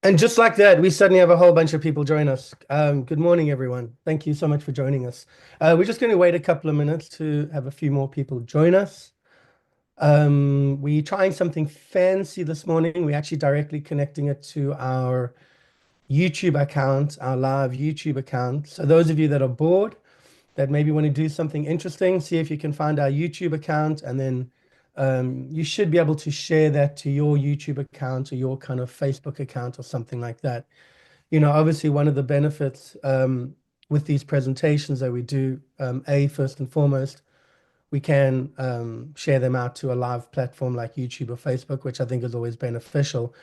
And just like that, we suddenly have a whole bunch of people join us. Good morning, everyone. Thank you so much for joining us. We're just going to wait a couple of minutes to have a few more people join us. We're trying something fancy this morning. We're actually directly connecting it to our YouTube account, our live YouTube account. So those of you that are bored, that maybe want to do something interesting, see if you can find our YouTube account, and then you should be able to share that to your YouTube account or your kind of Facebook account or something like that. Obviously, one of the benefits with these presentations that we do, first and foremost, we can share them out to a live platform like YouTube or Facebook, which I think is always beneficial.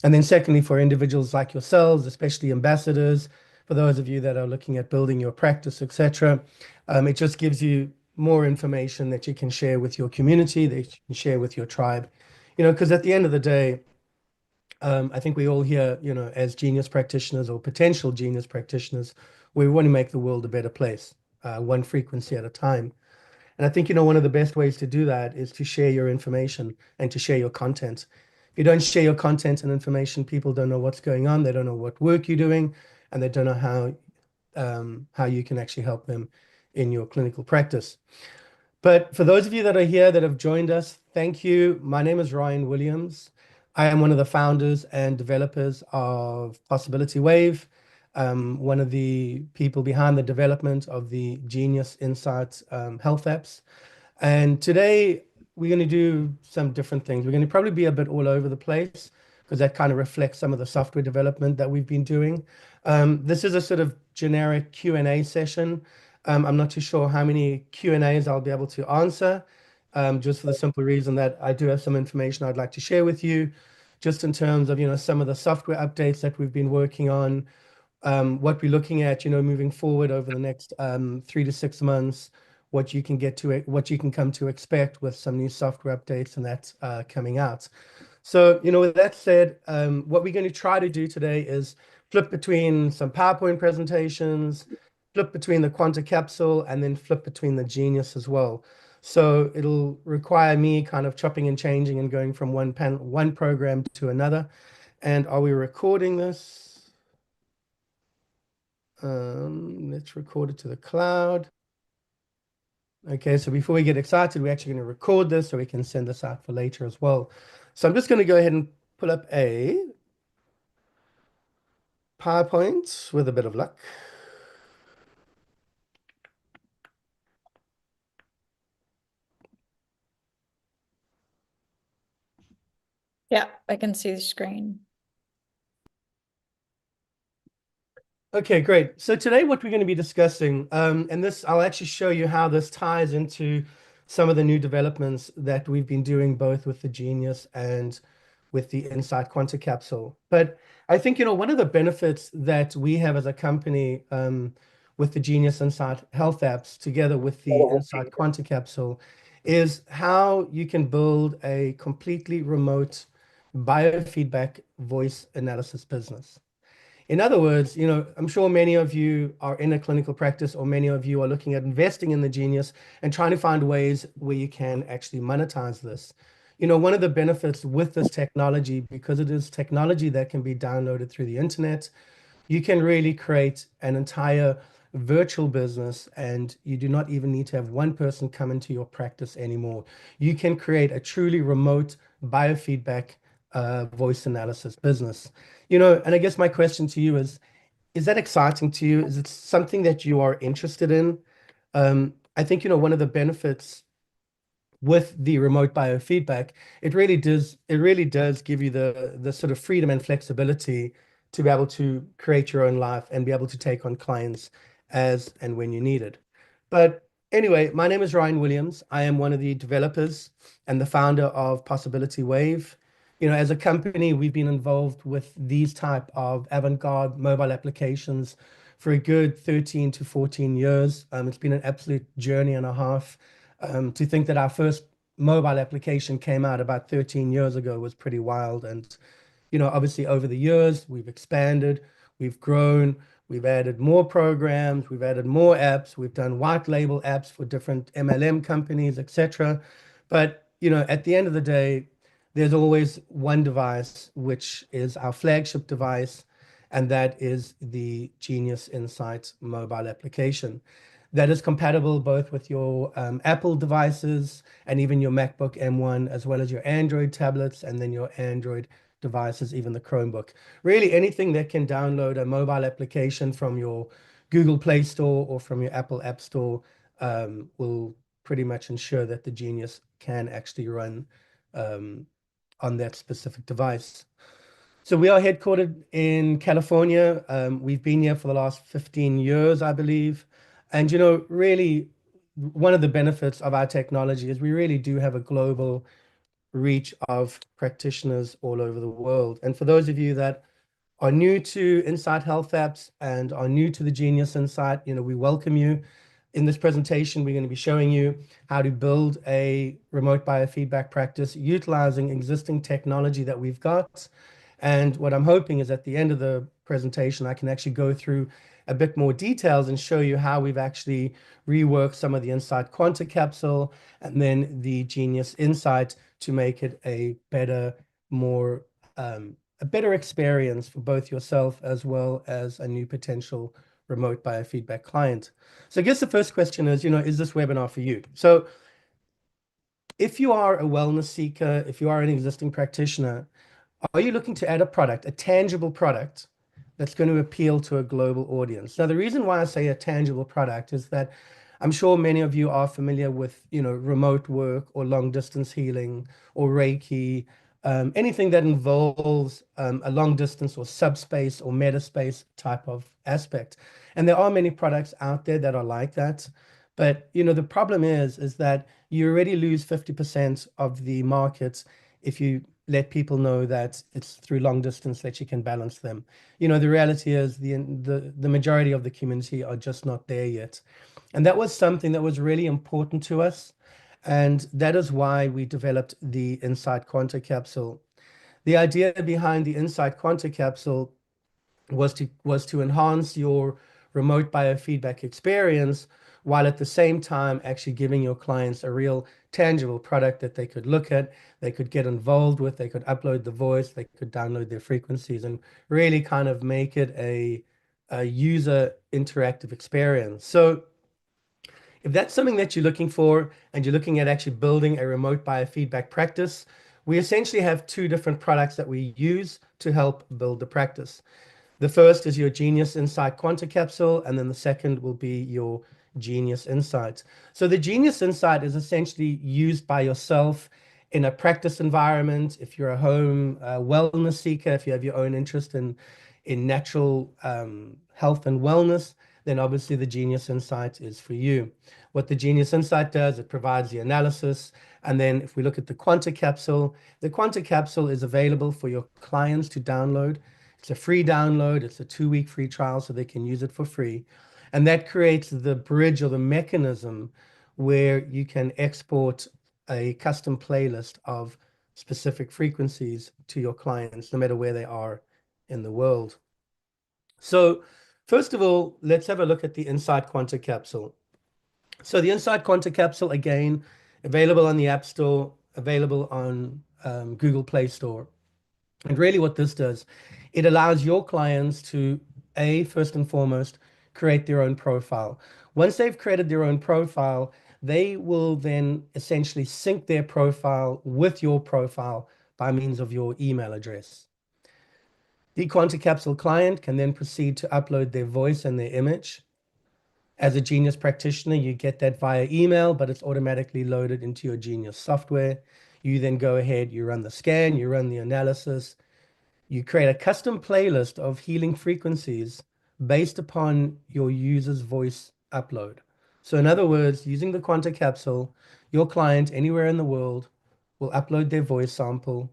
And then secondly, for individuals like yourselves, especially ambassadors, for those of you that are looking at building your practice, etc., it just gives you more information that you can share with your community, that you can share with your tribe. Because at the end of the day, I think we all here, as genius practitioners or potential genius practitioners, we want to make the world a better place, one frequency at a time. And I think, one of the best ways to do that is to share your information and to share your content. If you don't share your content and information, people don't know what's going on. They don't know what work you're doing, and they don't know how you can actually help them in your clinical practice. But for those of you that are here that have joined us, thank you. My name is Ryan Williams. I am one of the founders and developers of Possibility Wave, one of the people behind the development of the Genius Insights health apps. And today we're going to do some different things. We're going to probably be a bit all over the place because that kind of reflects some of the software development that we've been doing. This is a sort of generic Q&A session. I'm not too sure how many Q&As I'll be able to answer, just for the simple reason that I do have some information I'd like to share with you, just in terms of, some of the software updates that we've been working on, what we're looking at, moving forward over the next 3 to 6 months, what you can come to expect with some new software updates and that's coming out. So, with that said, what we're going to try to do today is flip between some PowerPoint presentations, flip between the Quanta Capsule, and then flip between the Genius as well. So it'll require me kind of chopping and changing and going from one program to another. And are we recording this? Let's record it to the cloud. Okay, so before we get excited, we're actually going to record this so we can send this out for later as well. So I'm just going to go ahead and pull up a PowerPoint with a bit of luck. Yeah, I can see the screen. Okay, great. So today what we're going to be discussing, and this, I'll actually show you how this ties into some of the new developments that we've been doing both with the Genius and with the Insight Quanta Capsule. But I think, one of the benefits that we have as a company with the Genius Insight Health apps together with the Insight Quanta Capsule is how you can build a completely remote biofeedback voice analysis business. In other words, I'm sure many of you are in a clinical practice or many of you are looking at investing in the Genius and trying to find ways where you can actually monetize this. One of the benefits with this technology, because it is technology that can be downloaded through the internet, you can really create an entire virtual business and you do not even need to have one person come into your practice anymore. You can create a truly remote biofeedback voice analysis business. And I guess my question to you is that exciting to you? Is it something that you are interested in? I think, one of the benefits with the remote biofeedback, it really does give you the sort of freedom and flexibility to be able to create your own life and be able to take on clients as and when you need it. But anyway, my name is Ryan Williams. I am one of the developers and the founder of Possibility Wave. As a company, we've been involved with these type of avant-garde mobile applications for a good 13 to 14 years. It's been an absolute journey and a half. To think that our first mobile application came out about 13 years ago was pretty wild. And, obviously over the years, we've expanded, we've grown, we've added more programs, we've added more apps, we've done white label apps for different MLM companies, etc. But, at the end of the day, there's always one device, which is our flagship device, and that is the Genius Insight mobile application. That is compatible both with your Apple devices and even your MacBook M1, as well as your Android tablets and then your Android devices, even the Chromebook. Really, anything that can download a mobile application from your Google Play Store or from your Apple App Store will pretty much ensure that the Genius can actually run um, on that specific device. So we are headquartered in California. We've been here for the last 15 years, I believe. And, really, one of the benefits of our technology is we really do have a global reach of practitioners all over the world. And for those of you that are new to Insight Health Apps and are new to the Genius Insight, we welcome you. In this presentation, we're going to be showing you how to build a remote biofeedback practice utilizing existing technology that we've got. And what I'm hoping is at the end of the presentation, I can actually go through a bit more details and show you how we've actually reworked some of the Insight Quanta capsule and then the Genius Insight to make it a better, more a better experience for both yourself as well as a new potential remote biofeedback client. So I guess the first question is, is this webinar for you? So if you are a wellness seeker, if you are an existing practitioner, are you looking to add a product, a tangible product that's going to appeal to a global audience? Now, the reason why I say a tangible product is that I'm sure many of you are familiar with, remote work or long distance healing or Reiki, anything that involves a long distance or subspace or metaspace type of aspect. And there are many products out there that are like that. But, the problem is that you already lose 50% of the market if you let people know that it's through long distance that you can balance them. The reality is the majority of the community are just not there yet. And that was something that was really important to us. And that is why we developed the Insight Quanta capsule. The idea behind the Insight Quanta capsule was to enhance your remote biofeedback experience while at the same time actually giving your clients a real tangible product that they could look at, they could get involved with, they could upload the voice, they could download their frequencies and really kind of make it a user interactive experience. So if that's something that you're looking for and you're looking at actually building a remote biofeedback practice, we essentially have two different products that we use to help build the practice. The first is your Genius Insight Quanta capsule, and then the second will be your Genius Insight. So the Genius Insight is essentially used by yourself in a practice environment. If you're a home wellness seeker, if you have your own interest in natural health and wellness, then obviously the Genius Insight is for you. What the Genius Insight does, it provides the analysis. And then if we look at the Quanta capsule is available for your clients to download. It's a free download. It's a 2-week free trial, so they can use it for free. And that creates the bridge or the mechanism where you can export a custom playlist of specific frequencies to your clients, no matter where they are in the world. So first of all, let's have a look at the Insight Quanta capsule. So the Insight Quanta capsule, again, available on the App Store, available on Google Play Store. And really what this does, it allows your clients to, first and foremost, create their own profile. Once they've created their own profile, they will then essentially sync their profile with your profile by means of your email address. The Quanta Capsule client can then proceed to upload their voice and their image. As a Genius practitioner, you get that via email, but it's automatically loaded into your Genius software. You then go ahead, you run the scan, you run the analysis, you create a custom playlist of healing frequencies based upon your user's voice upload. So in other words, using the Quanta capsule, your client anywhere in the world will upload their voice sample.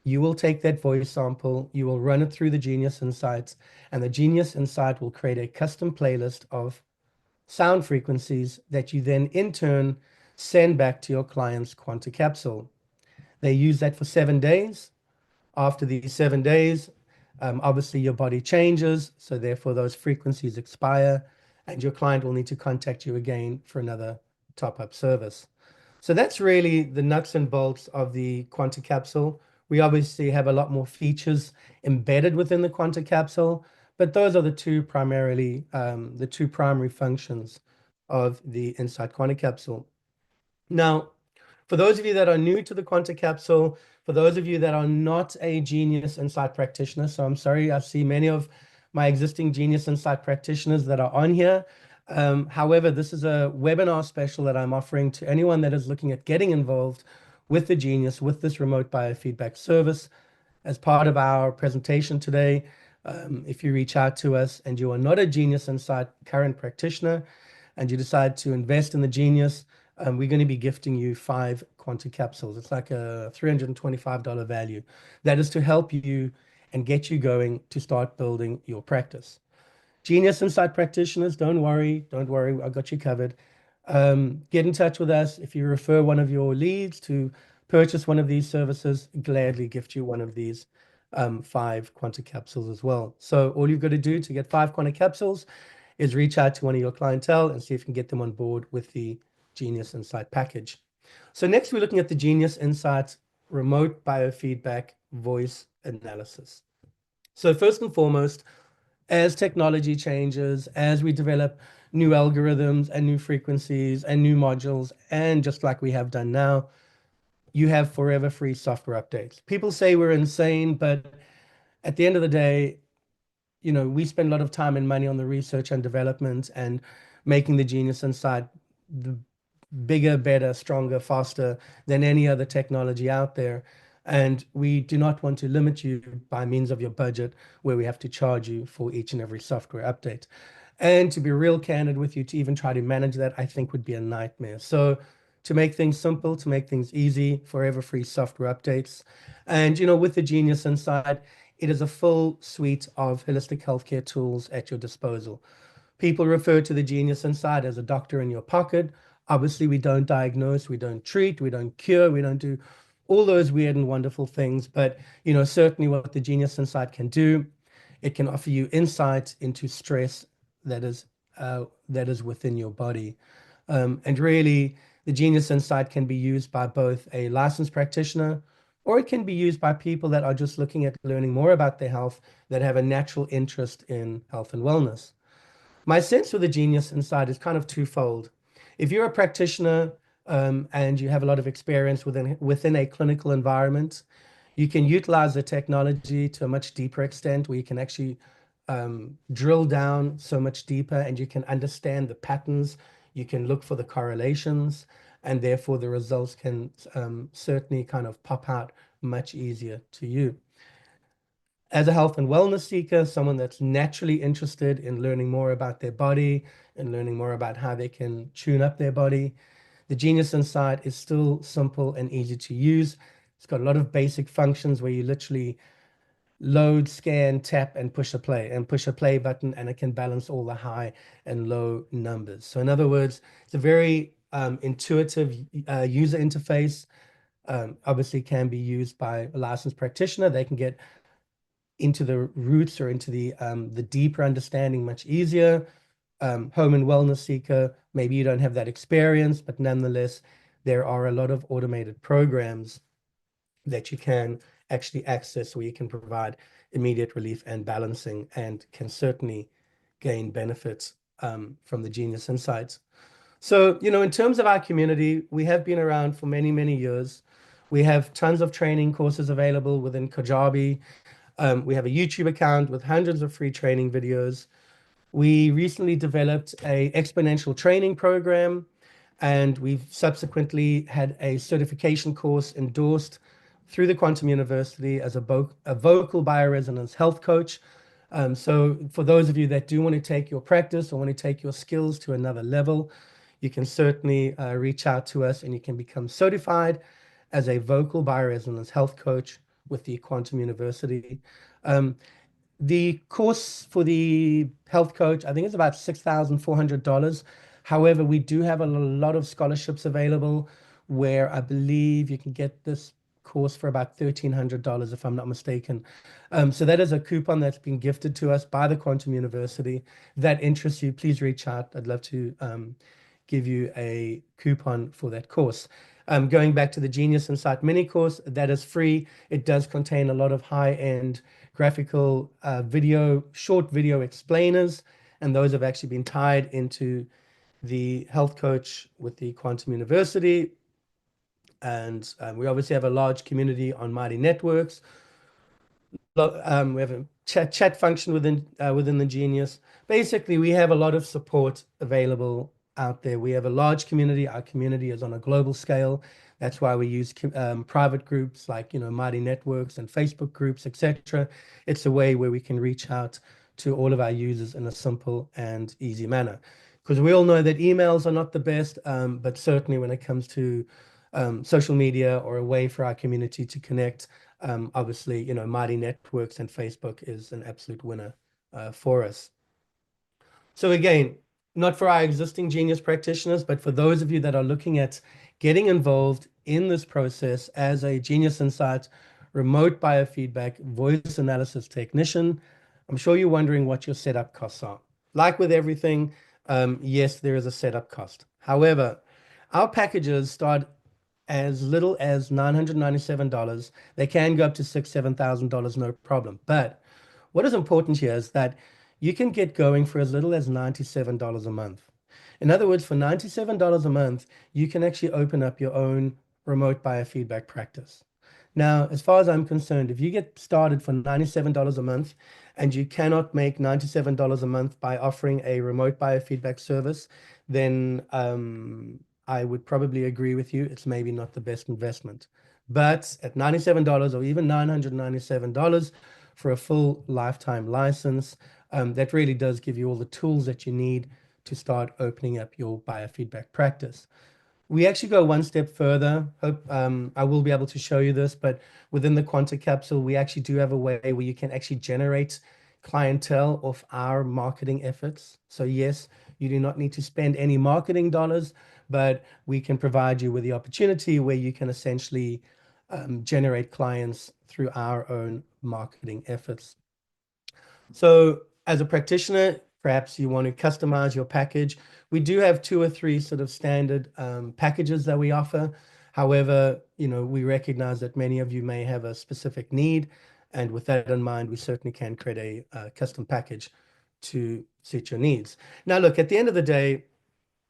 You will take that voice sample, you will run it through the Genius Insights, and the Genius Insight will create a custom playlist of sound frequencies that you then in turn send back to your client's Quanta capsule. They use that for 7 days. After these 7 days, obviously your body changes, so therefore those frequencies expire, and your client will need to contact you again for another top-up service. So that's really the nuts and bolts of the Quanta capsule. We obviously have a lot more features embedded within the Quanta capsule, but those are the two primary functions of the Insight Quanta capsule. Now, for those of you that are new to the Quanta capsule, for those of you that are not a Genius Insight practitioner, so I'm sorry, I see many of my existing Genius Insight practitioners that are on here. However, this is a webinar special that I'm offering to anyone that is looking at getting involved with the Genius, with this remote biofeedback service. As part of our presentation today, if you reach out to us and you are not a Genius Insight current practitioner and you decide to invest in the Genius, we're going to be gifting you 5 Quanta capsules. It's like a $325 value. That is to help you and get you going to start building your practice. Genius Insight practitioners, don't worry, I got you covered. Get in touch with us. If you refer one of your leads to purchase one of these services, gladly gift you one of these 5 Quanta capsules as well. So all you've got to do to get 5 Quanta capsules is reach out to one of your clientele and see if you can get them on board with the Genius Insight package. So next we're looking at the Genius Insight remote biofeedback voice analysis. So first and foremost, as technology changes, as we develop new algorithms and new frequencies and new modules, and just like we have done now, you have forever free software updates. People say we're insane, but at the end of the day, we spend a lot of time and money on the research and development and making the Genius Insight the bigger, better, stronger, faster than any other technology out there. And we do not want to limit you by means of your budget where we have to charge you for each and every software update. And to be real candid with you, to even try to manage that, I think would be a nightmare. So to make things simple, to make things easy, forever free software updates. And, with the Genius Insight, it is a full suite of holistic healthcare tools at your disposal. People refer to the Genius Insight as a doctor in your pocket. Obviously, we don't diagnose, we don't treat, we don't cure, we don't do all those weird and wonderful things. But, certainly what the Genius Insight can do, it can offer you insight into stress that is within your body. And really, the Genius Insight can be used by both a licensed practitioner or it can be used by people that are just looking at learning more about their health, that have a natural interest in health and wellness. My sense with the Genius Insight is kind of twofold. If you're a practitioner and you have a lot of experience within a clinical environment, you can utilize the technology to a much deeper extent where you can actually drill down so much deeper and you can understand the patterns, you can look for the correlations, and therefore the results can certainly kind of pop out much easier to you. As a health and wellness seeker, someone that's naturally interested in learning more about their body and learning more about how they can tune up their body, the Genius Insight is still simple and easy to use. It's got a lot of basic functions where you literally load, scan, tap, and push a play button, and it can balance all the high and low numbers. So in other words, it's a very intuitive user interface. Obviously can be used by a licensed practitioner. They can get into the roots or into the deeper understanding much easier. Home and wellness seeker, maybe you don't have that experience, but nonetheless, there are a lot of automated programs that you can actually access where you can provide immediate relief and balancing and can certainly gain benefits from the Genius Insights. So, in terms of our community, we have been around for many, many years. We have tons of training courses available within Kajabi. We have a YouTube account with hundreds of free training videos. We recently developed a exponential training program, and we've subsequently had a certification course endorsed through the Quantum University as a vocal bioresonance health coach. So for those of you that do want to take your practice or want to take your skills to another level, you can certainly reach out to us and you can become certified as a vocal bioresonance health coach with the Quantum University. The course for the health coach, I think it's about $6,400. However, we do have a lot of scholarships available where I believe you can get this course for about $1,300 if I'm not mistaken. So that is a coupon that's been gifted to us by the Quantum University. If that interests you, please reach out. I'd love to give you a coupon for that course. Going back to the Genius Insight mini course, that is free. It does contain a lot of high-end graphical short video explainers, and those have actually been tied into the health coach with the Quantum University. And we obviously have a large community on Mighty Networks. We have a chat function within the Genius. Basically, we have a lot of support available out there. We have a large community. Our community is on a global scale. That's why we use private groups like, Mighty Networks and Facebook groups, etc. It's a way where we can reach out to all of our users in a simple and easy manner. Because we all know that emails are not the best, but certainly when it comes to social media or a way for our community to connect, obviously, Mighty Networks and Facebook is an absolute winner for us. So again, not for our existing Genius practitioners, but for those of you that are looking at getting involved in this process as a Genius Insight remote biofeedback voice analysis technician, I'm sure you're wondering what your setup costs are. Like with everything, yes, there is a setup cost. However, our packages start as little as $997. They can go up to $6,000, $7,000, no problem. But what is important here is that you can get going for as little as $97 a month. In other words, for $97 a month, you can actually open up your own remote biofeedback practice. Now, as far as I'm concerned, if you get started for $97 a month and you cannot make $97 a month by offering a remote biofeedback service, then I would probably agree with you. It's maybe not the best investment. But at $97 or even $997 for a full lifetime license, that really does give you all the tools that you need to start opening up your biofeedback practice. We actually go one step further. Hope I will be able to show you this, but within the Quanta capsule, we actually do have a way where you can actually generate clientele off our marketing efforts. So yes, you do not need to spend any marketing dollars, but we can provide you with the opportunity where you can essentially generate clients through our own marketing efforts. So as a practitioner, perhaps you want to customize your package. We do have 2 or 3 sort of standard packages that we offer. However, we recognize that many of you may have a specific need. And with that in mind, we certainly can create a custom package to suit your needs. Now, look, at the end of the day,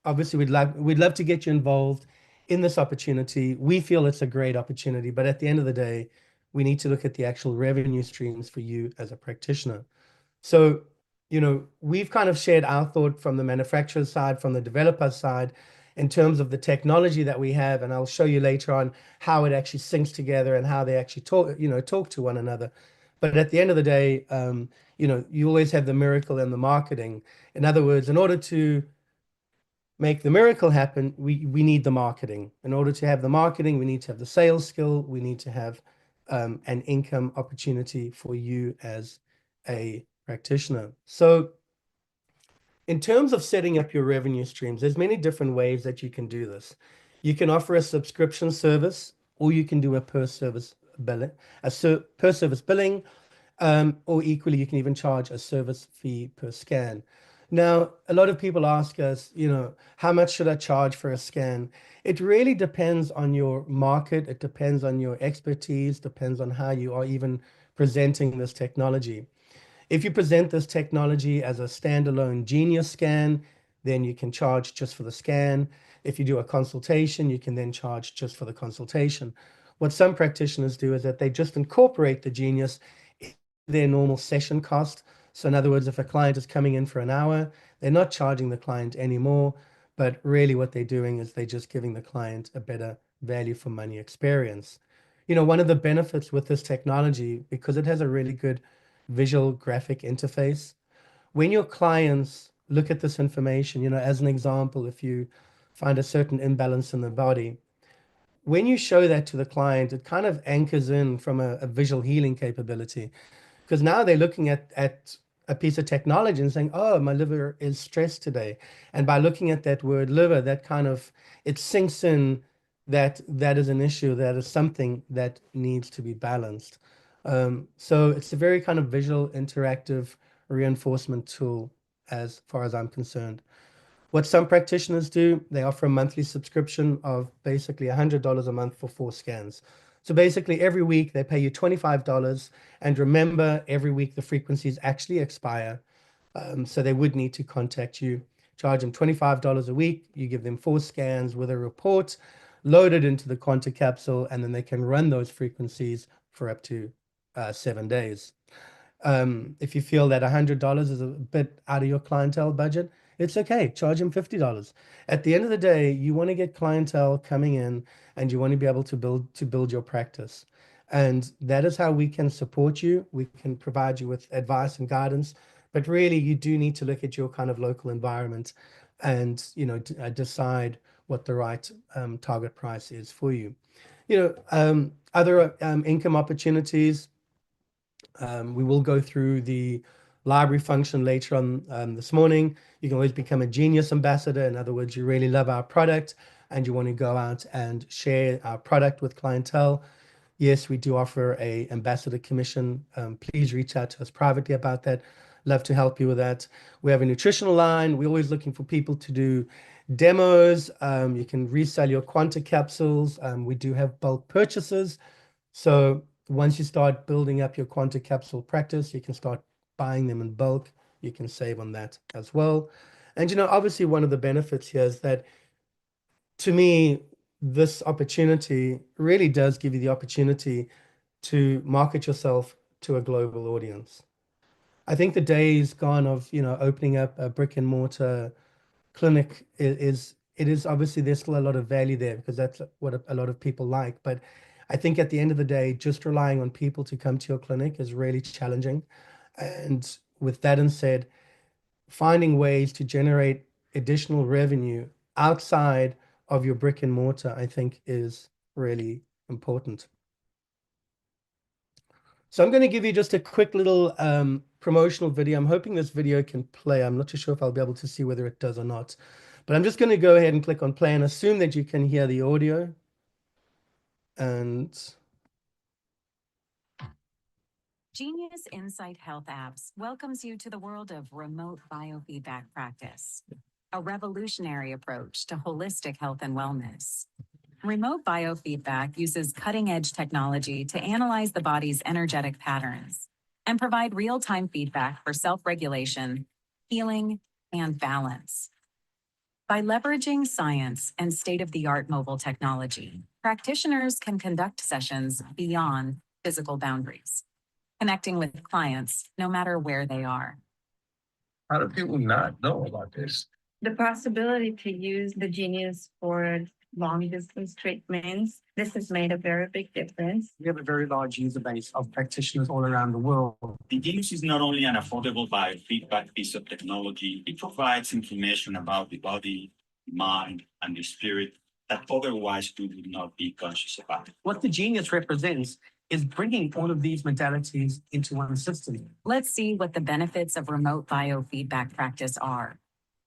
obviously we'd love to get you involved in this opportunity. We feel it's a great opportunity, but at the end of the day, we need to look at the actual revenue streams for you as a practitioner. So, we've kind of shared our thought from the manufacturer side, from the developer side, in terms of the technology that we have, and I'll show you later on how it actually syncs together and how they actually talk to one another. But at the end of the day, you always have the miracle and the marketing. In other words, in order to make the miracle happen, we need the marketing. In order to have the marketing, we need to have the sales skill. We need to have an income opportunity for you as a practitioner. So in terms of setting up your revenue streams, there's many different ways that you can do this. You can offer a subscription service, or you can do a per service billing, per service billing, or equally, you can even charge a service fee per scan. Now, a lot of people ask us, how much should I charge for a scan? It really depends on your market. It depends on your expertise, depends on how you are even presenting this technology. If you present this technology as a standalone Genius scan, then you can charge just for the scan. If you do a consultation, you can then charge just for the consultation. What some practitioners do is that they just incorporate the Genius in their normal session cost. So in other words, if a client is coming in for an hour, they're not charging the client anymore, but really what they're doing is they're just giving the client a better value for money experience. One of the benefits with this technology, because it has a really good visual graphic interface, when your clients look at this information, as an example, if you find a certain imbalance in the body, when you show that to the client, it kind of anchors in from a visual healing capability, because now they're looking at a piece of technology and saying, oh, my liver is stressed today. And by looking at that word liver, that kind of, it sinks in that that is an issue, that is something that needs to be balanced. So it's a very kind of visual, interactive reinforcement tool as far as I'm concerned. What some practitioners do, they offer a monthly subscription of basically $100 a month for 4 scans. So basically, every week they pay you $25. And remember, every week the frequencies actually expire. So they would need to contact you, charge them $25 a week. You give them 4 scans with a report loaded into the Quanta capsule, and then they can run those frequencies for up to 7 days. If you feel that $100 is a bit out of your clientele budget, it's okay. Charge them $50. At the end of the day, you want to get clientele coming in, and you want to be able to build your practice. And that is how we can support you. We can provide you with advice and guidance, but really you do need to look at your kind of local environment and, decide what the right target price is for you. Other income opportunities. We will go through the library function later on this morning. You can always become a Genius ambassador. In other words, you really love our product and you want to go out and share our product with clientele. Yes, we do offer a ambassador commission. Please reach out to us privately about that. Love to help you with that. We have a nutritional line. We're always looking for people to do demos. You can resell your Quanta capsules. We do have bulk purchases. So once you start building up your Quanta capsule practice, you can start buying them in bulk. You can save on that as well. And obviously one of the benefits here is that, to me, this opportunity really does give you the opportunity to market yourself to a global audience. I think the days gone of, opening up a brick and mortar clinic is obviously there's still a lot of value there because that's what a lot of people like. But I think at the end of the day, just relying on people to come to your clinic is really challenging. And with that said, finding ways to generate additional revenue outside of your brick and mortar, I think is really important. So I'm going to give you just a quick little promotional video. I'm hoping this video can play. I'm not too sure if I'll be able to see whether it does or not. But I'm just going to go ahead and click on play and assume that you can hear the audio. And Genius Insight Health Apps welcomes you to the world of remote biofeedback practice, a revolutionary approach to holistic health and wellness. Remote biofeedback uses cutting-edge technology to analyze the body's energetic patterns and provide real-time feedback for self-regulation, healing, and balance. By leveraging science and state-of-the-art mobile technology, practitioners can conduct sessions beyond physical boundaries, connecting with clients no matter where they are. How do people not know about this? The possibility to use the Genius for long distance treatments, this has made a very big difference. We have a very large user base of practitioners all around the world. The Genius is not only an affordable biofeedback piece of technology, it provides information about the body, mind, and the spirit that otherwise we would not be conscious about. What the Genius represents is bringing all of these modalities into one system. Let's see what the benefits of remote biofeedback practice are.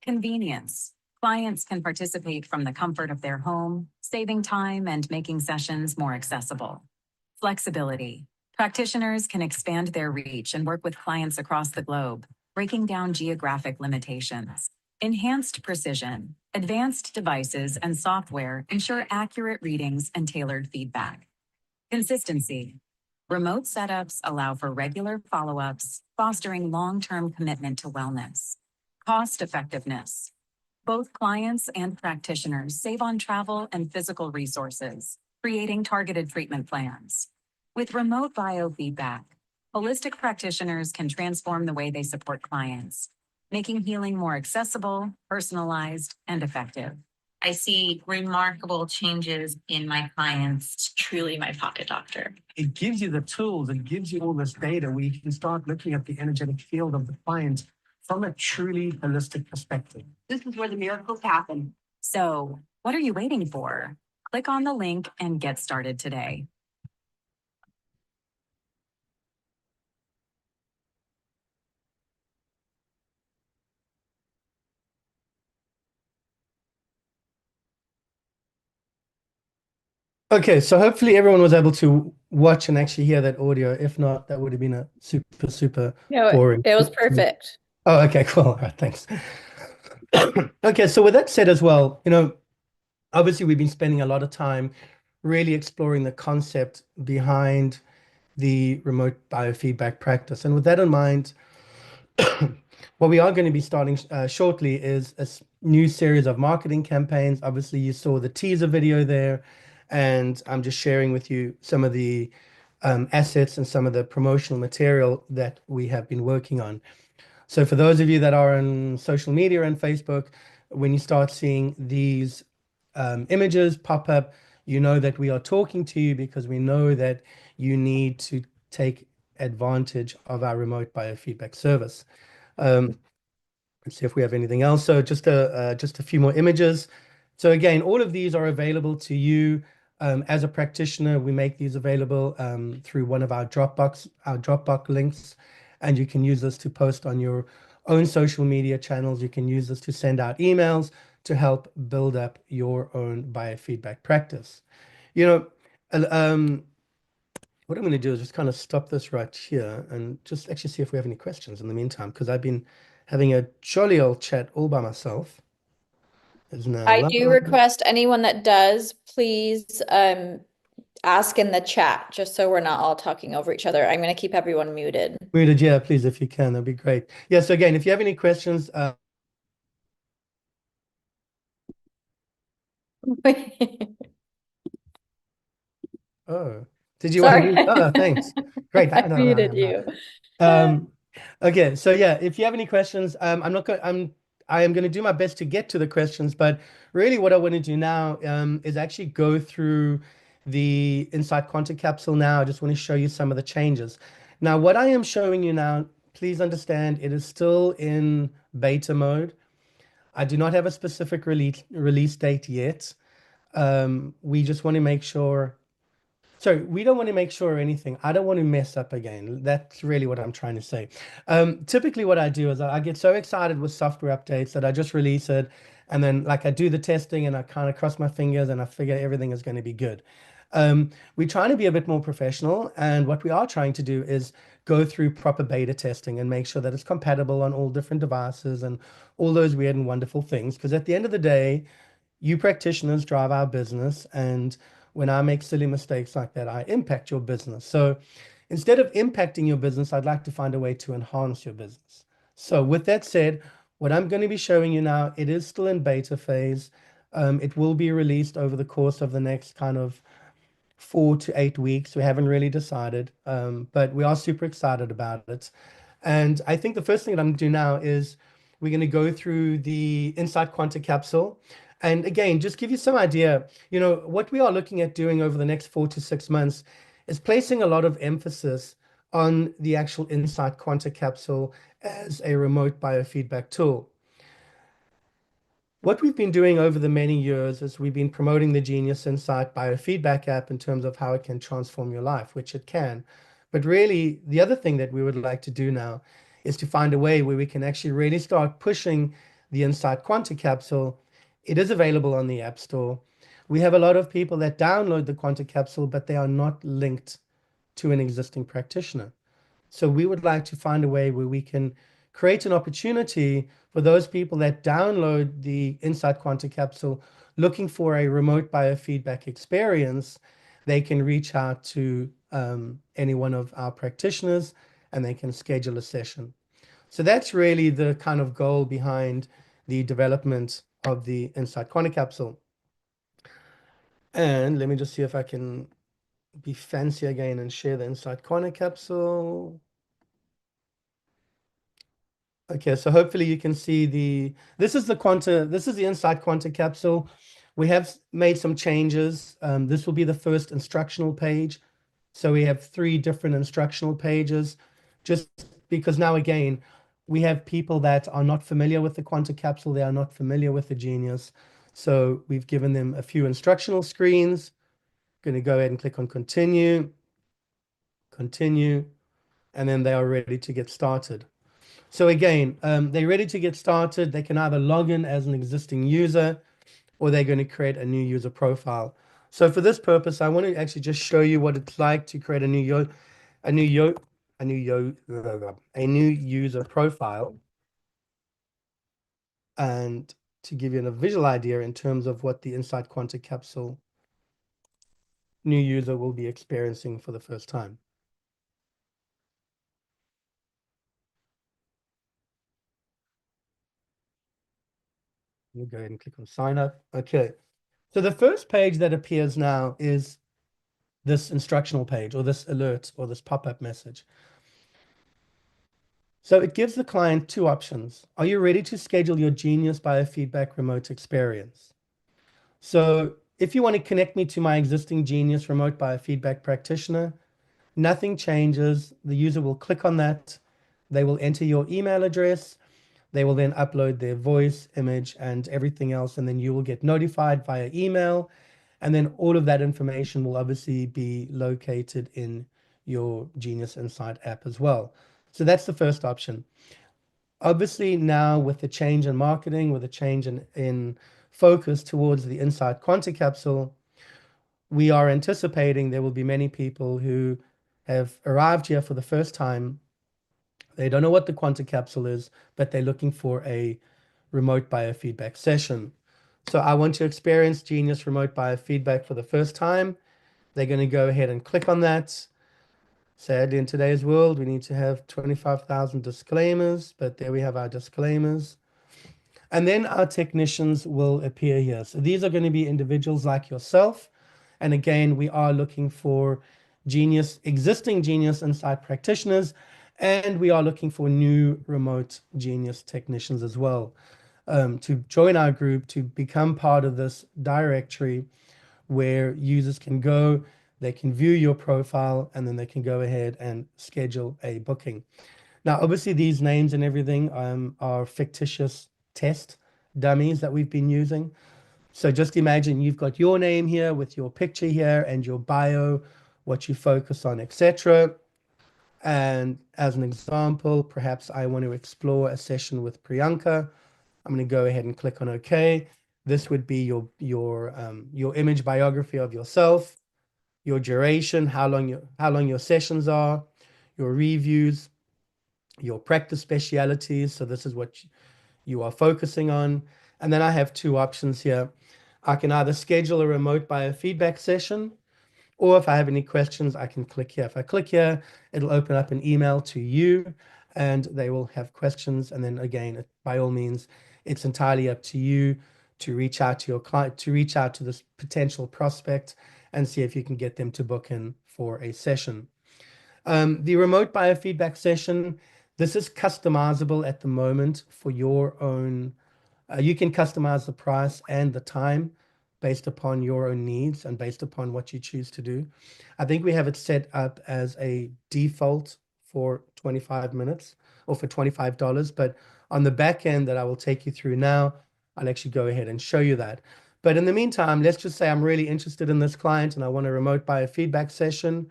Convenience. Clients can participate from the comfort of their home, saving time and making sessions more accessible. Flexibility. Practitioners can expand their reach and work with clients across the globe, breaking down geographic limitations. Enhanced precision. Advanced devices and software ensure accurate readings and tailored feedback. Consistency. Remote setups allow for regular follow-ups, fostering long-term commitment to wellness. Cost effectiveness. Both clients and practitioners save on travel and physical resources, creating targeted treatment plans. With remote biofeedback, holistic practitioners can transform the way they support clients, making healing more accessible, personalized, and effective. I see remarkable changes in my clients. It's truly my pocket doctor. It gives you the tools, it gives you all this data where you can start looking at the energetic field of the client from a truly holistic perspective. This is where the miracles happen. So, what are you waiting for? Click on the link and get started today. okay, so hopefully everyone was able to watch and actually hear that audio. If not, that would have been a super No, boring. it was perfect. Oh, okay, cool. All right, thanks. Okay, so with that said as well, obviously we've been spending a lot of time really exploring the concept behind the remote biofeedback practice. And with that in mind, what we are going to be starting shortly is a new series of marketing campaigns. Obviously, you saw the teaser video there, and I'm just sharing with you some of the assets and some of the promotional material that we have been working on. So for those of you that are on social media and Facebook, when you start seeing these images pop up, you know that we are talking to you because we know that you need to take advantage of our remote biofeedback service. Let's see if we have anything else. So just a few more images. So again, all of these are available to you as a practitioner. We make these available through one of our Dropbox links, and you can use this to post on your own social media channels. You can use this to send out emails to help build up your own biofeedback practice. You know, what I'm going to do is just kind of stop this right here and just actually see if we have any questions in the meantime, because I've been having a jolly old chat all by myself. Is now I do live. request anyone that does, please ask in the chat, just so we're not all talking over each other. I'm going to keep everyone muted. Muted, yeah, please, if you can, that'd be great. Yeah, so again, if you have any questions, oh, did you want to Sorry. mute? Oh, thanks. Great. I No, muted you. Okay, so yeah, if you have any questions, I am going to do my best to get to the questions, but really what I want to do now is actually go through the Insight Quanta capsule now. I just want to show you some of the changes. Now, what I am showing you now, please understand, it is still in beta mode. I do not have a specific release date yet. We just want to make sure. So we don't want to make sure anything. I don't want to mess up again. That's really what I'm trying to say. Typically what I do is I get so excited with software updates that I just release it. And then like I do the testing and I kind of cross my fingers and I figure everything is going to be good. We're trying to be a bit more professional. And what we are trying to do is go through proper beta testing and make sure that it's compatible on all different devices and all those weird and wonderful things. Because at the end of the day, you practitioners drive our business, and when I make silly mistakes like that, I impact your business. So instead of impacting your business, I'd like to find a way to enhance your business. So with that said, what I'm going to be showing you now, it is still in beta phase. It will be released over the course of the next kind of 4 to 8 weeks. We haven't really decided, but we are super excited about it. And I think the first thing that I'm going to do now is we're going to go through the Insight Quanta capsule. And again, just give you some idea, what we are looking at doing over the next 4 to 6 months is placing a lot of emphasis on the actual Insight Quanta capsule as a remote biofeedback tool. What we've been doing over the many years is we've been promoting the Genius Insight Biofeedback app in terms of how it can transform your life, which it can. But really, the other thing that we would like to do now is to find a way where we can actually really start pushing the Insight Quanta capsule. It is available on the App Store. We have a lot of people that download the Quanta capsule, but they are not linked to an existing practitioner. So we would like to find a way where we can create an opportunity for those people that download the Insight Quanta capsule looking for a remote biofeedback experience. They can reach out to any one of our practitioners and they can schedule a session. So that's really the kind of goal behind the development of the Insight Quanta capsule. And let me just see if I can be fancy again and share the Insight Quanta capsule. Okay, so hopefully you can see this is the Insight Quanta capsule. We have made some changes. This will be the first instructional page. So we have 3 different instructional pages, just because now again, we have people that are not familiar with the Quanta capsule. They are not familiar with the Genius. So we've given them a few instructional screens. Going to go ahead and click on continue, and then they are ready to get started. So again, they're ready to get started. They can either log in as an existing user or they're going to create a new user profile. So for this purpose, I want to actually just show you what it's like to create a new user profile. and to give you a visual idea in terms of what the Inside Quanta Capsule new user will be experiencing for the first time. We'll go ahead and click on sign up. Okay. So the first page that appears now is this instructional page or this alert or this pop-up message. So it gives the client two options. Are you ready to schedule your Genius Biofeedback remote experience? So if you want to connect me to my existing Genius remote biofeedback practitioner, nothing changes. The user will click on that. They will enter your email address. They will then upload their voice, image, and everything else, and then you will get notified via email. And then all of that information will obviously be located in your Genius Insight app as well. So that's the first option. Obviously, now with the change in marketing, with a change in focus towards the Insight Quanta Capsule, we are anticipating there will be many people who have arrived here for the first time. They don't know what the Quanta Capsule is, but they're looking for a remote biofeedback session. So I want to experience Genius Remote Biofeedback for the first time. They're going to go ahead and click on that. Sadly, in today's world, we need to have 25,000 disclaimers, but there we have our disclaimers. And then our technicians will appear here. So these are going to be individuals like yourself. And again, we are looking for existing Genius Insight practitioners, and we are looking for new remote Genius technicians as well, to join our group, to become part of this directory where users can go, they can view your profile, and then they can go ahead and schedule a booking. Now, obviously, these names and everything are fictitious test dummies that we've been using. So just imagine you've got your name here with your picture here and your bio, what you focus on, etc. And as an example, perhaps I want to explore a session with Priyanka. I'm going to go ahead and click on OK. This would be your image biography of yourself, your duration, how long your sessions are, your reviews, your practice specialities. So this is what you are focusing on. And then I have two options here. I can either schedule a remote biofeedback session, or if I have any questions, I can click here. If I click here, it'll open up an email to you and they will have questions. And then again, by all means, it's entirely up to you to reach out to your client, to reach out to this potential prospect and see if you can get them to book in for a session. The remote biofeedback session, this is customizable at the moment for your own. You can customize the price and the time based upon your own needs and based upon what you choose to do. I think we have it set up as a default for 25 minutes or for $25, but on the back end that I will take you through now, I'll actually go ahead and show you that. But in the meantime, let's just say I'm really interested in this client and I want a remote biofeedback session.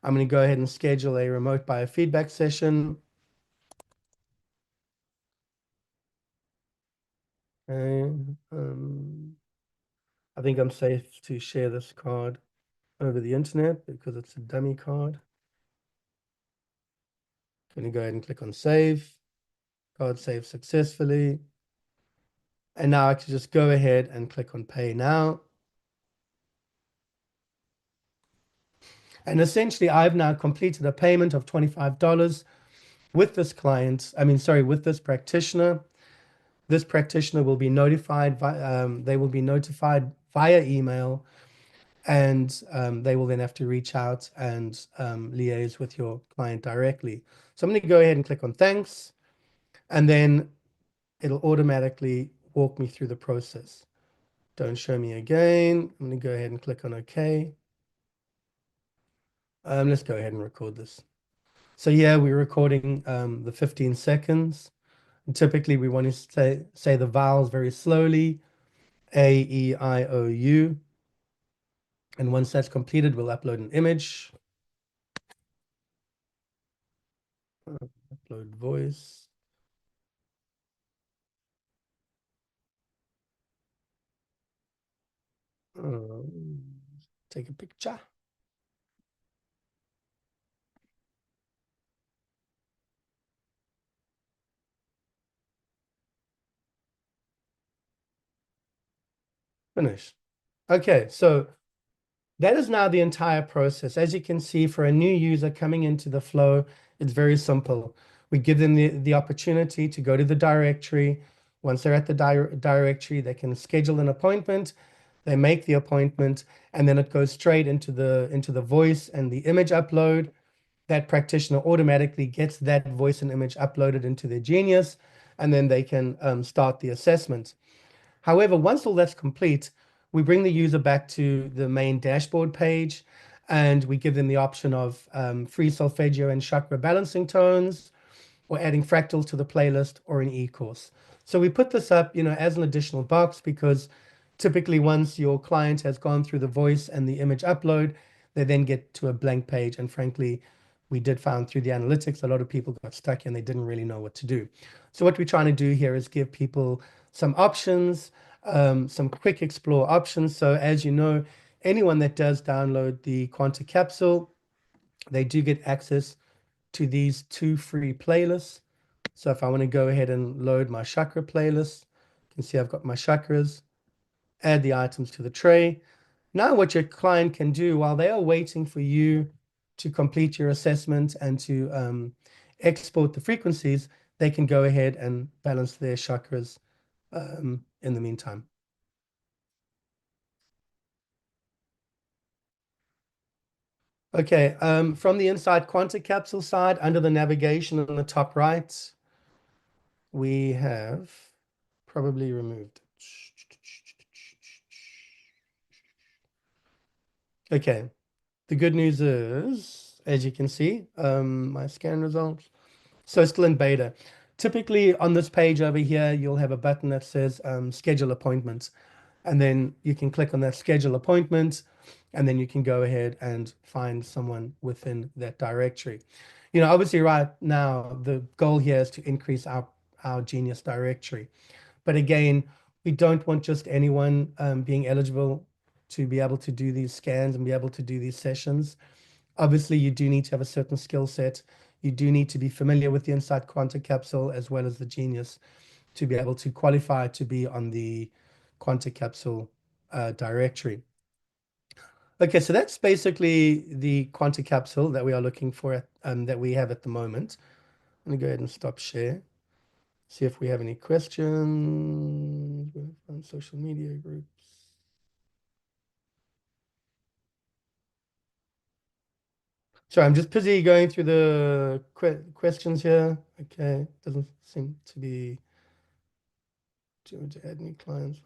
I'm going to go ahead and schedule a remote biofeedback session. And I think I'm safe to share this card over the internet because it's a dummy card. Going to go ahead and click on save. Card saved successfully. And now I can just go ahead and click on pay now. And essentially, I've now completed a payment of $25 with this client. With this practitioner. This practitioner will be notified. They will be notified via email, and they will then have to reach out and liaise with your client directly. So I'm going to go ahead and click on thanks, and then it'll automatically walk me through the process. Don't show me again. I'm going to go ahead and click on OK. Let's go ahead and record this. So yeah, we're recording the 15 seconds. And typically, we want to say the vowels very slowly, A, E, I, O, U. And once that's completed, we'll upload an image. Upload voice. Take a picture. Finish. Okay, so that is now the entire process. As you can see, for a new user coming into the flow, it's very simple. We give them the opportunity to go to the directory. Once they're at the directory, they can schedule an appointment. They make the appointment, and then it goes straight into the voice and the image upload. That practitioner automatically gets that voice and image uploaded into their Genius, and then they can start the assessment. However, once all that's complete, we bring the user back to the main dashboard page, and we give them the option of free solfeggio and chakra balancing tones, or adding fractals to the playlist, or an e-course. So we put this up, as an additional box, because typically once your client has gone through the voice and the image upload, they then get to a blank page. And frankly, we did find through the analytics, a lot of people got stuck and they didn't really know what to do. So what we're trying to do here is give people some options, some quick explore options. So as you know, anyone that does download the Quanta capsule, they do get access to these 2 free playlists. So if I want to go ahead and load my chakra playlist, you can see I've got my chakras, add the items to the tray. Now what your client can do while they are waiting for you to complete your assessment and to export the frequencies, they can go ahead and balance their chakras in the meantime. Okay, from the inside Quanta capsule side, under the navigation on the top right, we have probably removed it. Okay, the good news is, as you can see, my scan results, so it's still in beta. Typically on this page over here, you'll have a button that says schedule appointments, and then you can click on that schedule appointment, and then you can go ahead and find someone within that directory. Obviously right now, the goal here is to increase our Genius directory. But again, we don't want just anyone being eligible to be able to do these scans and be able to do these sessions. Obviously, you do need to have a certain skill set. You do need to be familiar with the Insight Quanta capsule as well as the Genius to be able to qualify to be on the Quanta capsule directory. Okay, so that's basically the Quanta capsule that we are looking for, that we have at the moment. Let me go ahead and stop share. See if we have any questions on social media groups. Sorry, I'm just busy going through the questions here. Okay, doesn't seem to be to add new clients.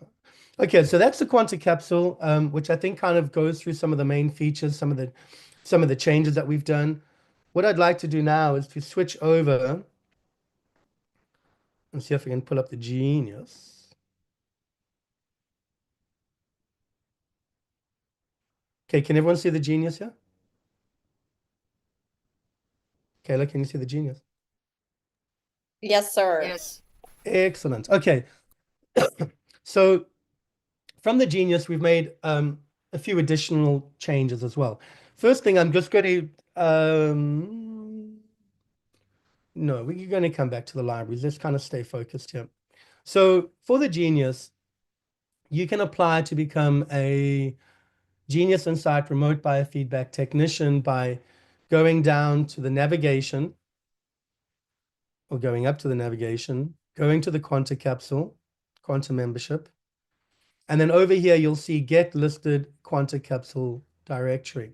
Okay, so that's the Quanta capsule, which I think kind of goes through some of the main features, some of the changes that we've done. What I'd like to do now is to switch over and see if we can pull up the Genius. Okay, can everyone see the Genius here? Kayla, can you see the Genius? Yes, sir. Yes. Excellent. Okay. So from the Genius, we've made a few additional changes as well. First thing, I'm just going to, no, we're going to come back to the libraries. Let's kind of stay focused here. So for the Genius, you can apply to become a Genius Insight Remote Biofeedback Technician by going down to the navigation, or going up to the navigation, going to the Quanta capsule, Quanta membership. And then over here, you'll see Get Listed Quanta Capsule Directory.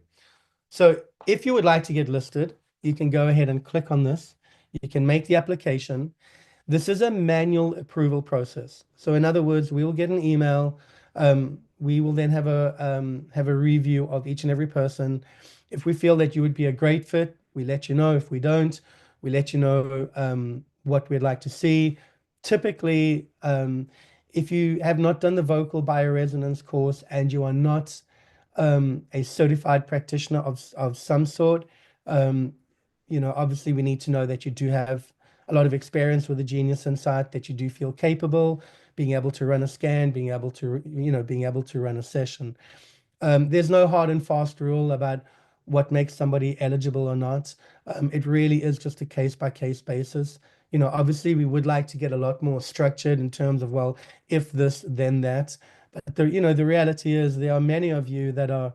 So if you would like to get listed, you can go ahead and click on this. You can make the application. This is a manual approval process. So in other words, we will get an email. We will then have a review of each and every person. If we feel that you would be a great fit, we let you know. If we don't, we let you know what we'd like to see. Typically, if you have not done the vocal bioresonance course and you are not a certified practitioner of some sort, obviously we need to know that you do have a lot of experience with the Genius Insight, that you do feel capable being able to run a scan, being able to run a session. There's no hard and fast rule about what makes somebody eligible or not. It really is just a case-by-case basis. Obviously we would like to get a lot more structured in terms of, well, if this, then that. But the reality is there are many of you that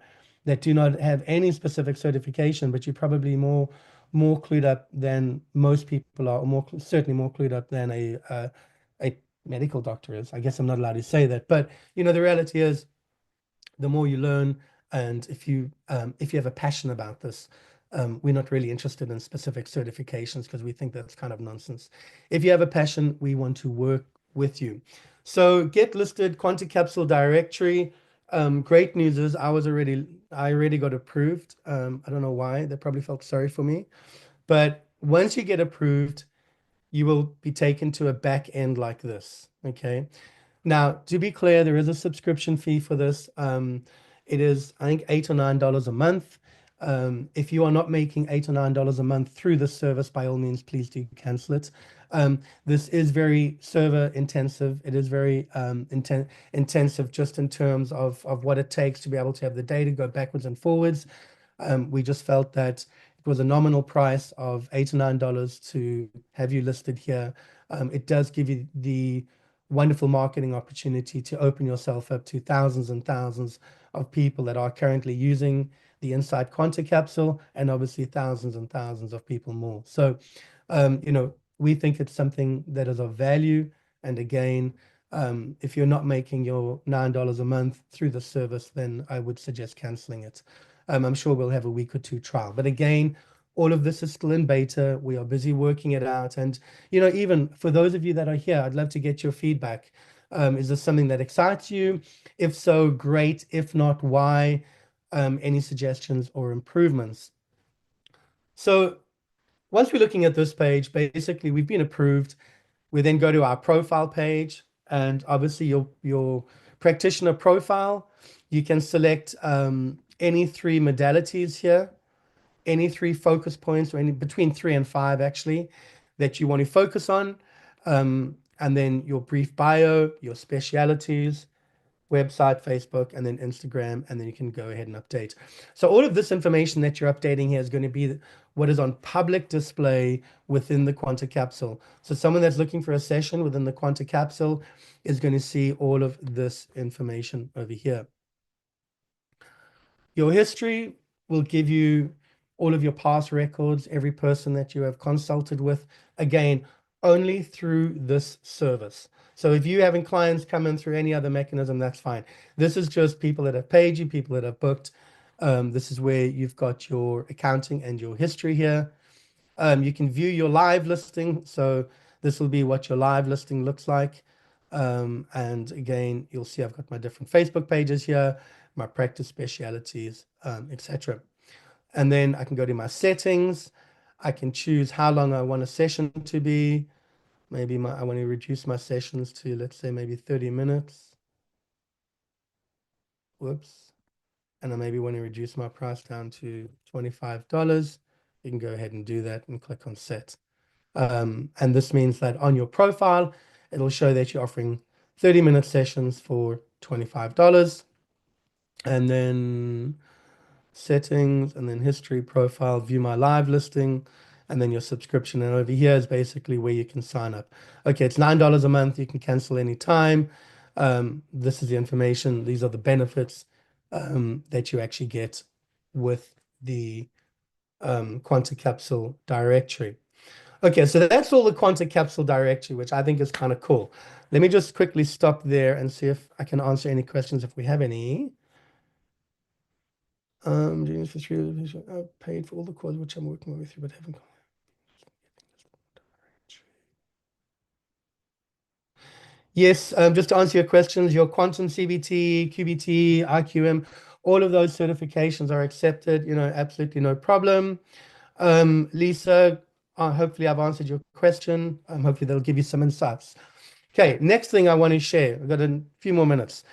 do not have any specific certification, but you're probably more clued up than most people are, or certainly more clued up than a medical doctor is. I guess I'm not allowed to say that, but the reality is the more you learn, and if you have a passion about this, we're not really interested in specific certifications because we think that's kind of nonsense. If you have a passion, we want to work with you. So get listed, Quanta Capsule directory. Great news is I already got approved. I don't know why. They probably felt sorry for me. But once you get approved, you will be taken to a back end like this. Okay. Now, to be clear, there is a subscription fee for this. It is, I think, $8 or $9 a month. If you are not making $8 or $9 a month through this service, by all means, please do cancel it. This is very server intensive. It is very intensive just in terms of what it takes to be able to have the data go backwards and forwards. We just felt that it was a nominal price of $8 or $9 to have you listed here. It does give you the wonderful marketing opportunity to open yourself up to thousands and thousands of people that are currently using the Insight Quanta Capsule, and obviously thousands and thousands of people more. So, we think it's something that is of value. And again, if you're not making your $9 a month through the service, then I would suggest canceling it. I'm sure we'll have a week or two trial. But again, all of this is still in beta. We are busy working it out. And, even for those of you that are here, I'd love to get your feedback. Is this something that excites you? If so, great. If not, why? Any suggestions or improvements? So once we're looking at this page, basically we've been approved. We then go to our profile page, and obviously your practitioner profile. You can select any 3 modalities here, any 3 focus points, or any between 3 and 5 actually, that you want to focus on. And then your brief bio, your specialities, website, Facebook, and then Instagram, and then you can go ahead and update. So all of this information that you're updating here is going to be what is on public display within the Quanta Capsule. So someone that's looking for a session within the Quanta Capsule is going to see all of this information over here. Your history will give you all of your past records, every person that you have consulted with, again, only through this service. So if you're having clients come in through any other mechanism, that's fine. This is just people that have paid you, people that have booked. This is where you've got your accounting and your history here. You can view your live listing. So this will be what your live listing looks like. And again, you'll see I've got my different Facebook pages here, my practice specialities, etc. And then I can go to my settings. I can choose how long I want a session to be. Maybe I want to reduce my sessions to, let's say, maybe 30 minutes. Whoops. And I maybe want to reduce my price down to $25. You can go ahead and do that and click on set. And this means that on your profile, it'll show that you're offering 30-minute sessions for $25. And then settings, and then history, profile, view my live listing, and then your subscription. And over here is basically where you can sign up. Okay, it's $9 a month. You can cancel any time. This is the information. These are the benefits that you actually get with the Quanta Capsule directory. Okay, so that's all the Quanta Capsule directory, which I think is kind of cool. Let me just quickly stop there and see if I can answer any questions if we have any. Genius for 3 years, I've paid for all the courses which I'm working with you, but haven't. Yes, just to answer your questions, your Quantum CBT, QBT, IQM, all of those certifications are accepted, absolutely no problem. Lisa, hopefully I've answered your question. Hopefully they'll give you some insights. Okay, next thing I want to share. I've got a few more minutes.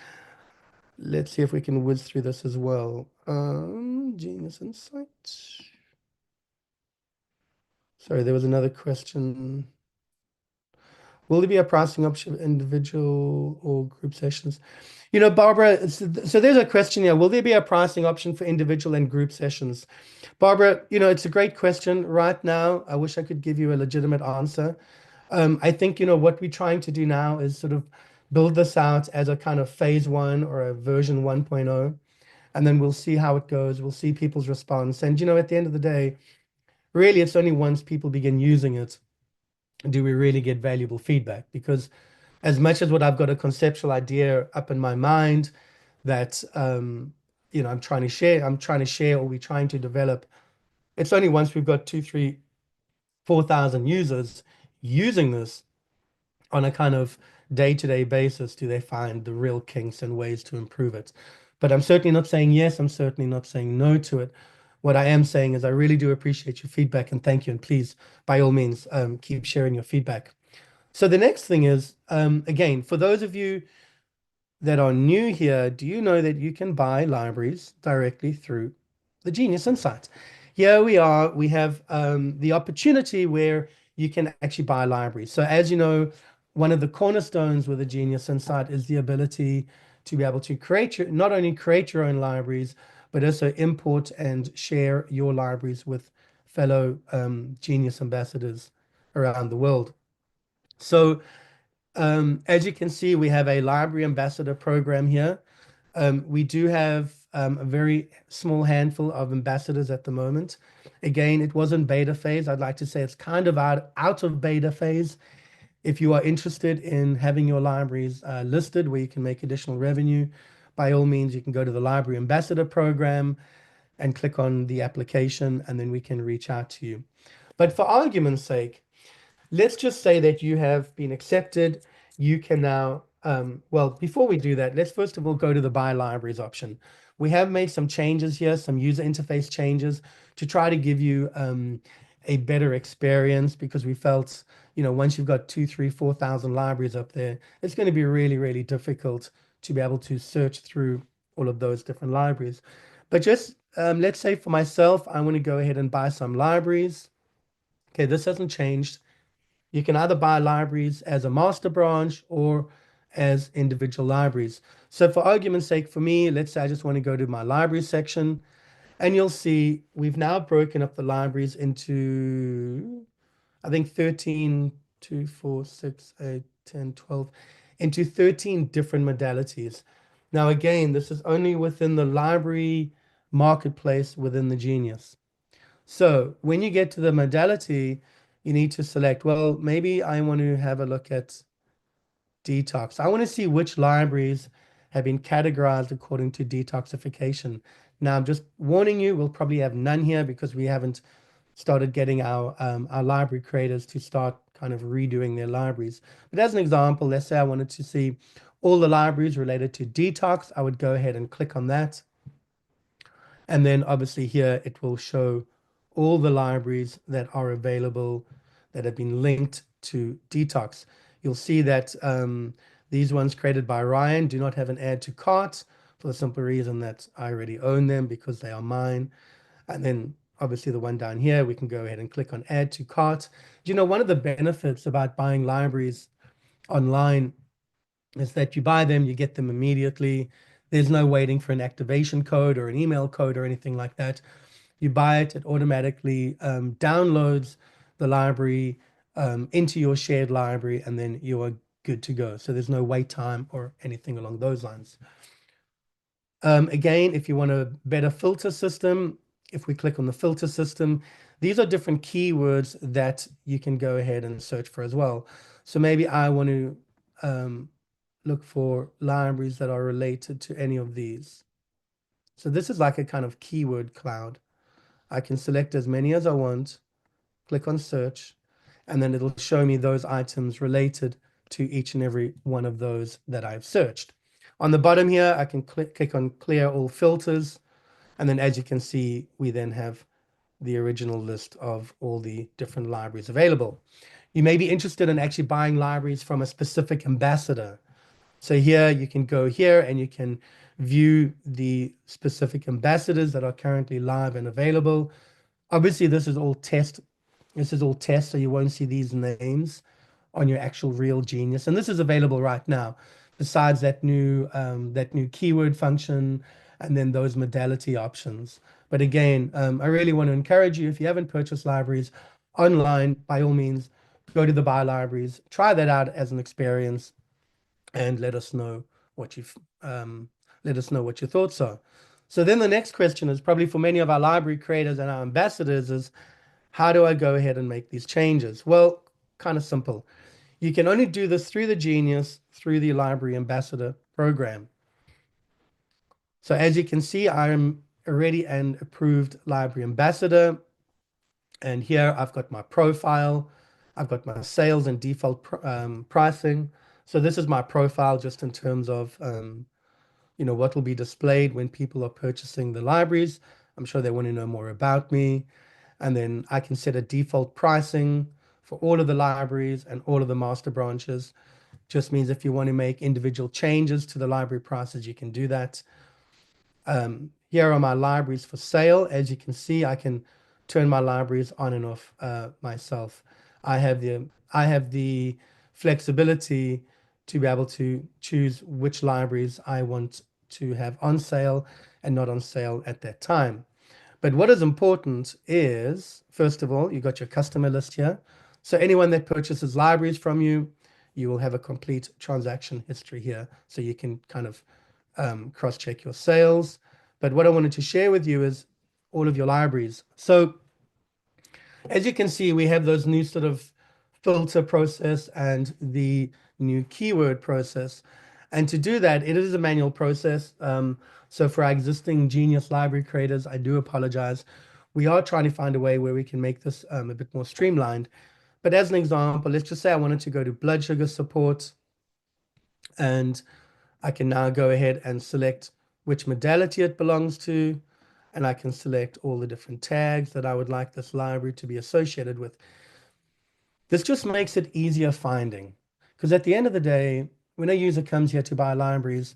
Let's see if we can whiz through this as well. Genius Insights. Sorry, there was another question. Will there be a pricing option for individual or group sessions? Barbara, so there's a question here. Will there be a pricing option for individual and group sessions? Barbara, it's a great question. Right now, I wish I could give you a legitimate answer. I think, what we're trying to do now is sort of build this out as a kind of phase 1 or a version 1.0, and then we'll see how it goes. We'll see people's response. And, at the end of the day, really, it's only once people begin using it do we really get valuable feedback. Because as much as what I've got a conceptual idea up in my mind that, I'm trying to share, or we're trying to develop, it's only once we've got 2, 3, 4,000 users using this on a kind of day-to-day basis do they find the real kinks and ways to improve it. But I'm certainly not saying yes, I'm certainly not saying no to it. What I am saying is I really do appreciate your feedback, and thank you. And please, by all means, keep sharing your feedback. So the next thing is, again, for those of you that are new here, do you know that you can buy libraries directly through the Genius Insights? Here we are. We have the opportunity where you can actually buy libraries. So as you know, one of the cornerstones with the Genius Insight is the ability to be able to not only create your own libraries, but also import and share your libraries with fellow Genius ambassadors around the world. So as you can see, we have a library ambassador program here. We do have a very small handful of ambassadors at the moment. Again, it was in beta phase. I'd like to say it's kind of out of beta phase. If you are interested in having your libraries listed where you can make additional revenue, by all means, you can go to the Library Ambassador program and click on the application, and then we can reach out to you. But for argument's sake, let's just say that you have been accepted. You can now, well, before we do that, let's first of all go to the Buy Libraries option. We have made some changes here, some user interface changes to try to give you a better experience, because we felt, once you've got 2, 3, 4,000 libraries up there, it's going to be really, really difficult to be able to search through all of those different libraries. But just let's say for myself, I want to go ahead and buy some libraries. Okay, this hasn't changed. You can either buy libraries as a master branch or as individual libraries. So for argument's sake, for me, let's say I just want to go to my library section, and you'll see we've now broken up the libraries into, I think, 13, 2, 4, 6, 8, 10, 12, into 13 different modalities. Now, again, this is only within the library marketplace within the Genius. So when you get to the modality, you need to select, well, maybe I want to have a look at detox. I want to see which libraries have been categorized according to detoxification. Now, I'm just warning you, we'll probably have none here because we haven't started getting our library creators to start kind of redoing their libraries. But as an example, let's say I wanted to see all the libraries related to detox. I would go ahead and click on that. And then obviously here it will show all the libraries that are available that have been linked to detox. You'll see that these ones created by Ryan do not have an add to cart, for the simple reason that I already own them because they are mine. And then obviously the one down here, we can go ahead and click on add to cart. One of the benefits about buying libraries online is that you buy them, you get them immediately. There's no waiting for an activation code or an email code or anything like that. You buy it, it automatically downloads the library into your shared library, and then you are good to go. So there's no wait time or anything along those lines. Again, if you want a better filter system, if we click on the filter system, these are different keywords that you can go ahead and search for as well. So maybe I want to look for libraries that are related to any of these. So this is like a kind of keyword cloud. I can select as many as I want, click on search, and then it'll show me those items related to each and every one of those that I've searched. On the bottom here, I can click on clear all filters. And then as you can see, we then have the original list of all the different libraries available. You may be interested in actually buying libraries from a specific ambassador. So here you can go here and you can view the specific ambassadors that are currently live and available. Obviously, this is all test. This is all test, so you won't see these names on your actual real Genius. And this is available right now, besides that new keyword function and then those modality options. But again, I really want to encourage you, if you haven't purchased libraries online, by all means, go to the Buy Libraries, try that out as an experience. and let us know what your thoughts are. So then the next question is probably for many of our library creators and our ambassadors is, how do I go ahead and make these changes? Well, kind of simple. You can only do this through the Genius, through the Library Ambassador program. So as you can see, I am already an approved library ambassador. And here I've got my profile. I've got my sales and default pricing. So this is my profile just in terms of, what will be displayed when people are purchasing the libraries. I'm sure they want to know more about me. And then I can set a default pricing for all of the libraries and all of the master branches. Just means if you want to make individual changes to the library prices, you can do that. Here are my libraries for sale. As you can see, I can turn my libraries on and off myself. I have the flexibility to be able to choose which libraries I want to have on sale and not on sale at that time. But what is important is, first of all, you got your customer list here. So anyone that purchases libraries from you, you will have a complete transaction history here. So you can kind of cross-check your sales. But what I wanted to share with you is all of your libraries. So as you can see, we have those new sort of filter process and the new keyword process. And to do that, it is a manual process. So for our existing Genius library creators, I do apologize. We are trying to find a way where we can make this a bit more streamlined. But as an example, let's just say I wanted to go to blood sugar support, and I can now go ahead and select which modality it belongs to, and I can select all the different tags that I would like this library to be associated with. This just makes it easier finding, because at the end of the day, when a user comes here to buy libraries,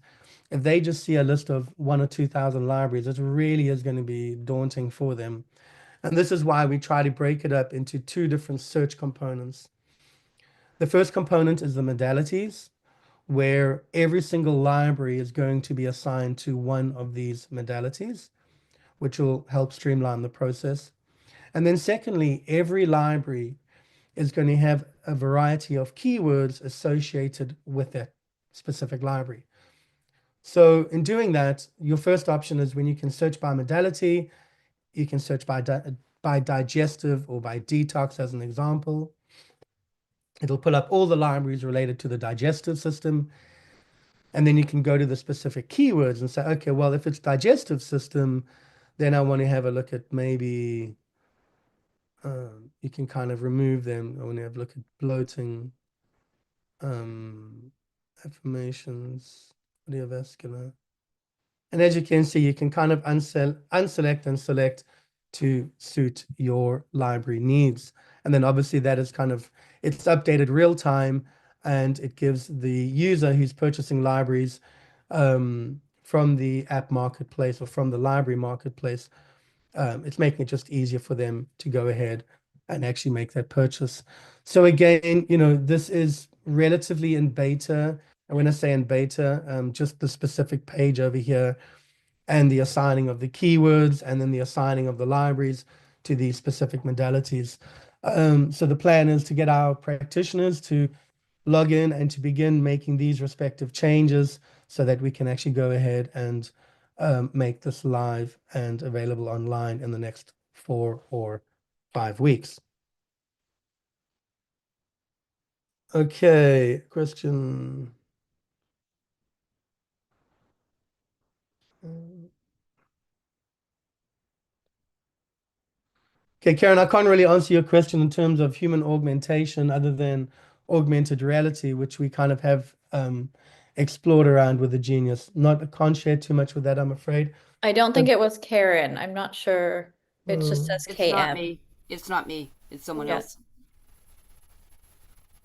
if they just see a list of 1,000 or 2,000 libraries, it really is going to be daunting for them. And this is why we try to break it up into two different search components. The first component is the modalities, where every single library is going to be assigned to one of these modalities, which will help streamline the process. And then secondly, every library is going to have a variety of keywords associated with that specific library. So in doing that, your first option is when you can search by modality, you can search by digestive or by detox as an example. It'll pull up all the libraries related to the digestive system. And then you can go to the specific keywords and say, okay, well, if it's digestive system, then I want to have a look at maybe, you can kind of remove them. I want to have a look at bloating, affirmations, cardiovascular. And as you can see, you can kind of unselect and select to suit your library needs. And then obviously that is kind of, it's updated real time, and it gives the user who's purchasing libraries from the app marketplace or from the library marketplace, it's making it just easier for them to go ahead and actually make that purchase. So again, this is relatively in beta. And when I say in beta, just the specific page over here and the assigning of the keywords and then the assigning of the libraries to these specific modalities. So the plan is to get our practitioners to log in and to begin making these respective changes so that we can actually go ahead and make this live and available online in the next 4 or 5 weeks. Okay, question. Okay, Karen, I can't really answer your question in terms of human augmentation other than augmented reality, which we kind of have explored around with the Genius. I can't share too much with that, I'm afraid. I don't think it was Karen. I'm not sure. It just says It's not KM. me. It's not me. It's someone Yeah. else.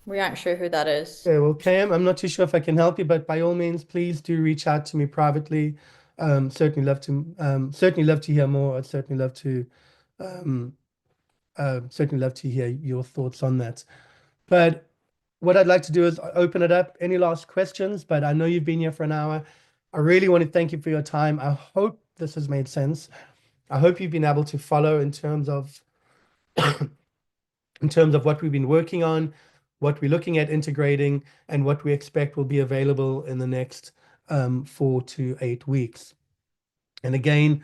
We aren't sure who that is. Okay, well, KM, I'm not too sure if I can help you, but by all means, please do reach out to me privately. Certainly love to hear more. I'd certainly love to hear your thoughts on that. But what I'd like to do is open it up. Any last questions? But I know you've been here for an hour. I really want to thank you for your time. I hope this has made sense. I hope you've been able to follow in terms of what we've been working on. what we're looking at integrating, and what we expect will be available in the next 4 to 8 weeks. And again,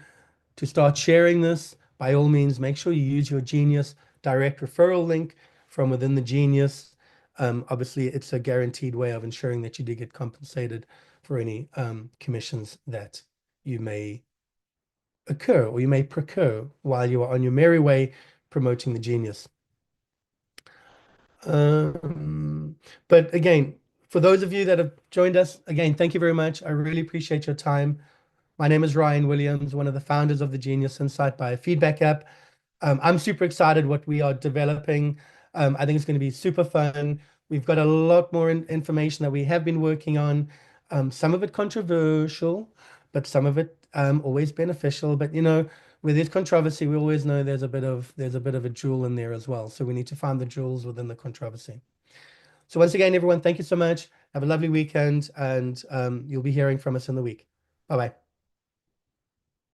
to start sharing this, by all means, make sure you use your Genius direct referral link from within the Genius. Obviously, it's a guaranteed way of ensuring that you do get compensated for any commissions that you may occur or you may procure while you are on your merry way promoting the Genius. But again, for those of you that have joined us, again, thank you very much. I really appreciate your time. My name is Ryan Williams, one of the founders of the Genius Insight Biofeedback app. I'm super excited what we are developing. I think it's going to be super fun. We've got a lot more information that we have been working on. Some of it controversial, but some of it always beneficial. But you know, where there's controversy, we always know there's a bit of a jewel in there as well. So we need to find the jewels within the controversy. So once again, everyone, thank you so much. Have a lovely weekend, and you'll be hearing from us in the week. Bye-bye.